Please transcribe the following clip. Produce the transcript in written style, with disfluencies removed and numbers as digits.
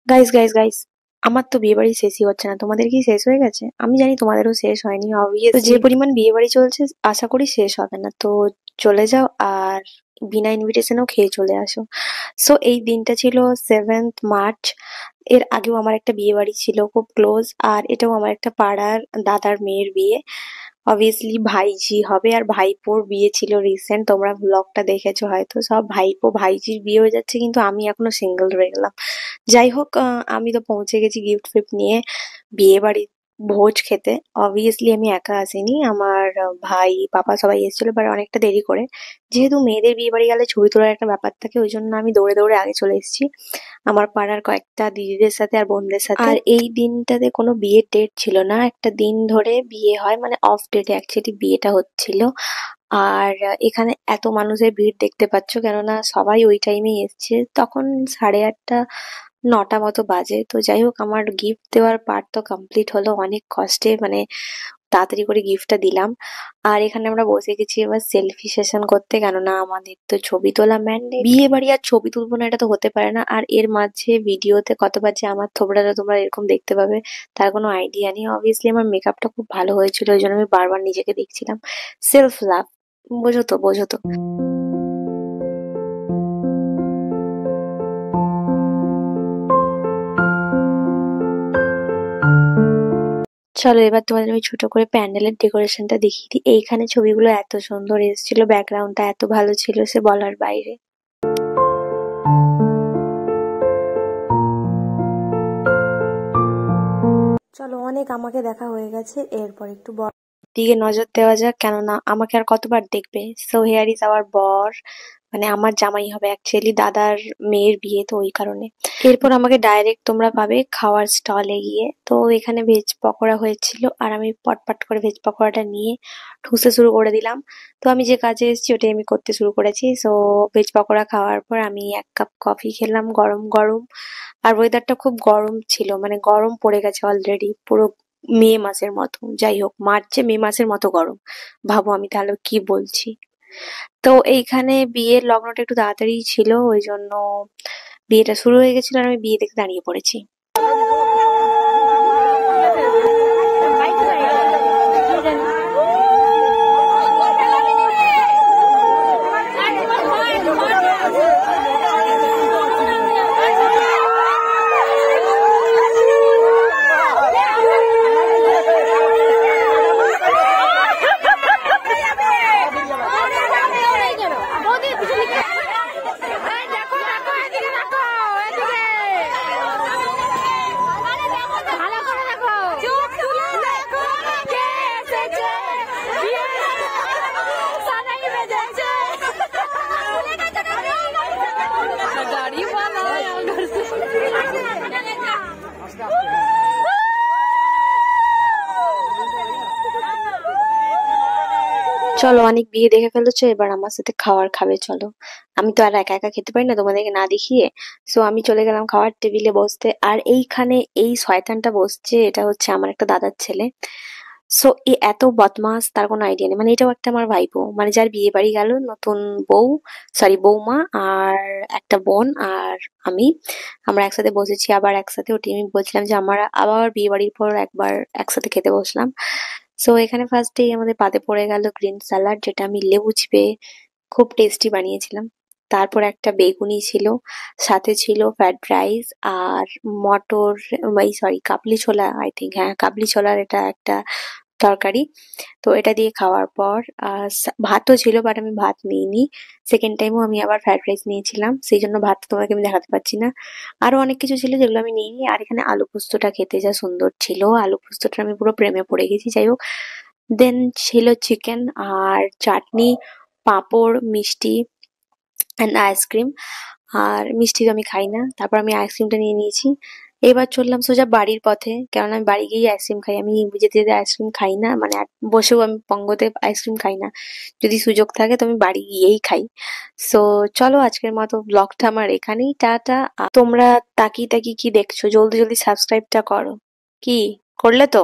Guys guys guys, আমার তো বিয়ে বাড়ি শেষই হচ্ছে না। তোমাদের কি শেষ হয়ে গেছে? আমি জানি তোমাদেরও শেষ হয়নি অবভিয়াসলি। যে পরিমাণ বিয়ে বাড়ি চলছে আশা করি শেষ হবে না। তো চলে যাও আর বিনা ইনভিটেশনেও খেয়ে চলে আসো। সো এই দিনটা ছিল 7th মার্চ। এর আগেও আমার একটা বিয়ে বাড়ি ছিল খুব ক্লোজ, আর এটাও আমার একটা পাড়ার দাদার মেয়ের বিয়ে। অবভিয়াসলি ভাইঝি হবে, আর ভাইপোর বিয়ে ছিল রিসেন্ট। তোমরা ব্লগটা দেখেছো হয়তো। সব ভাইপো ভাইঝির বিয়ে হয়ে যাচ্ছে, কিন্তু আমি এখনো সিঙ্গেল রয়ে গেলাম। যাই হোক, আমি তো পৌঁছে গেছি গিফট ফিফট নিয়ে বিয়ে বাড়ির ভোজ খেতে। অবভিয়াসলি আমি একা আসিনি, আমার ভাই পাপা সবাই এসেছিল, বাট অনেকটা দেরি করে। যেহেতু মেয়েদের বিয়ে বাড়ি গেলে ছবি তোলার একটা ব্যাপার থাকে, ওই জন্য আমি দৌড়ে দৌড়ে আগে চলে এসেছি আমার পাড়ার কয়েকটা দিদিদের সাথে আর বোনদের সাথে। আর এই দিনটাতে কোনো বিয়ের ডেট ছিল না, একটা দিন ধরে বিয়ে হয়, মানে অফ ডেটে অ্যাকচুয়ালি বিয়েটা হচ্ছিল। আর এখানে এত মানুষের ভিড় দেখতে পাচ্ছ, কেননা সবাই ওই টাইমেই এসছে। তখন 8:30 9টা মতো বাজে। তো যাই হোক, আমার গিফট দেওয়ার পার্ট তো কমপ্লিট হলো অনেক কষ্টে, মানে তাড়াতাড়ি করে গিফটটা দিলাম। আর এখানে আমরা বসে গেছি এবার সেলফি সেশন করতে, কেননা আমাদের তো ছবি তোলা ম্যান্ডেট। বিয়ে বাড়ি আর ছবি তুলবো না এটা তো হতে পারে না। আর এর মাঝে ভিডিওতে কতবার যে আমার থোবড়াটা তোমরা এরকম দেখতে পাবে তার কোনো আইডিয়া নেই। অবভিয়াসলি আমার মেকআপটা খুব ভালো হয়েছিল, ওই জন্য আমি বারবার নিজেকে দেখছিলাম। সেলফ লাভ, বোঝো তো বোঝো তো। চলো এবার তোমাদের আমি ছোট করে প্যান্ডেলের ডেকোরেশনটা দেখিয়ে দিই। এইখানে ছবিগুলো এত সুন্দর এসেছিল, ব্যাকগ্রাউন্ডটা এত ভালো ছিল, সে বলার বাইরে। চলো অনেক আমাকে দেখা হয়ে গেছে, এরপর একটু বর দিকে নজর দেওয়া যাক, কেননা আমাকে আর কতবার দেখবে। সো হেয়ার ইজ আওয়ার বর, মানে আমার জামাই হবে অ্যাকচুয়ালি, দাদার মেয়ের বিয়ে তো ওই কারণে। এরপর আমাকে ডাইরেক্ট তোমরা পাবে খাওয়ার স্টলে গিয়ে। তো এখানে ভেজ পকোড়া হয়েছিল, আর আমি পটপট করে ভেজ পকোড়াটা নিয়ে ঠুসতে শুরু করে দিলাম। তো আমি যে কাজে এসেছি ওটাই আমি করতে শুরু করেছি। সো ভেজ পকোড়া খাওয়ার পর আমি 1 কাপ কফি খেলাম গরম গরম। আর ওয়েদারটা খুব গরম ছিল, মানে গরম পড়ে গেছে অলরেডি, পুরো মে মাসের মতো। যাই হোক, মার্চে মে মাসের মতো গরম। ভাবো আমি তাহলে কি বলছি। তো এইখানে বিয়ের লগ্নটা একটু তাড়াতাড়ি ছিল, ওই জন্য বিয়েটা শুরু হয়ে গেছিল আর আমি বিয়ে দেখতে দাঁড়িয়ে পড়েছি। চলো অনেক বিয়ে দেখে ফেলেছো, এবার আমার সাথে খাবার খাবে চলো। আমি তো আর একা একা খেতে পারি না তোমাদেরকে না দেখিয়ে। সো আমি চলে গেলাম খাওয়ার টেবিলে বসতে। আর এইখানে এই শয়তানটা বসছে, এটা হচ্ছে আমার একটা দাদার ছেলে। সো এ এত বদমাস তার কোনো আইডিয়া নেই। মানে এটাও একটা আমার ভাইপো, মানে যার বিয়ে বাড়ি গেল, নতুন বউ, সরি বৌমা আর একটা বোন আর আমি, আমরা একসাথে বসেছি আবার একসাথে। ওটি আমি বলছিলাম যে আমার আবার বিয়ে বাড়ির পর একবার একসাথে খেতে বসলাম। সো এখানে ফার্স্টেই আমাদের পাতে পড়ে গেল গ্রিন স্যালাড, যেটা আমি লেবু চিপে খুব টেস্টি বানিয়েছিলাম। তারপর একটা বেগুনি ছিল, সাথে ছিল ফ্রাইড রাইস আর মটর, এই সরি কাবলি ছোলা, আই থিঙ্ক, হ্যাঁ কাবলি ছোলার এটা একটা তরকারি। তো এটা দিয়ে খাওয়ার পর ভাতও ছিল, বাট আমি ভাত নিইনি। সেকেন্ড টাইমও আমি আবার ফ্রাইড রাইস নিয়েছিলাম, সেই জন্য ভাত তোমাকে আমি দেখাতে পারছি না। আরো অনেক কিছু ছিল যেগুলো আমি নিইনি। আর এখানে আলু পোস্তটা খেতে যা সুন্দর ছিল, আলু পোস্তটা আমি পুরো প্রেমে পড়ে গেছি। যাই হোক, দেন ছিল চিকেন আর চাটনি, পাঁপড়, মিষ্টি অ্যান্ড আইসক্রিম। আর মিষ্টি তো আমি খাই না, তারপর আমি আইসক্রিমটা নিয়ে নিয়েছি। এবার চললাম সোজা বাড়ির পথে, কারণ আমি বাড়ি গিয়ে আইসক্রিম খাই। আমি যেতে যেতে আইসক্রিম খাই না, মানে বসেও আমি পঙ্গতে আইসক্রিম খাই না। যদি সুযোগ থাকে তো আমি বাড়ি গিয়েই খাই। সো চলো আজকের মতো ব্লগটা আমার এখানেই, টাটা। আর তোমরা তাকিয়ে তাকিয়ে কি দেখছো? জলদি জলদি সাবস্ক্রাইবটা করো। কি করলে তো?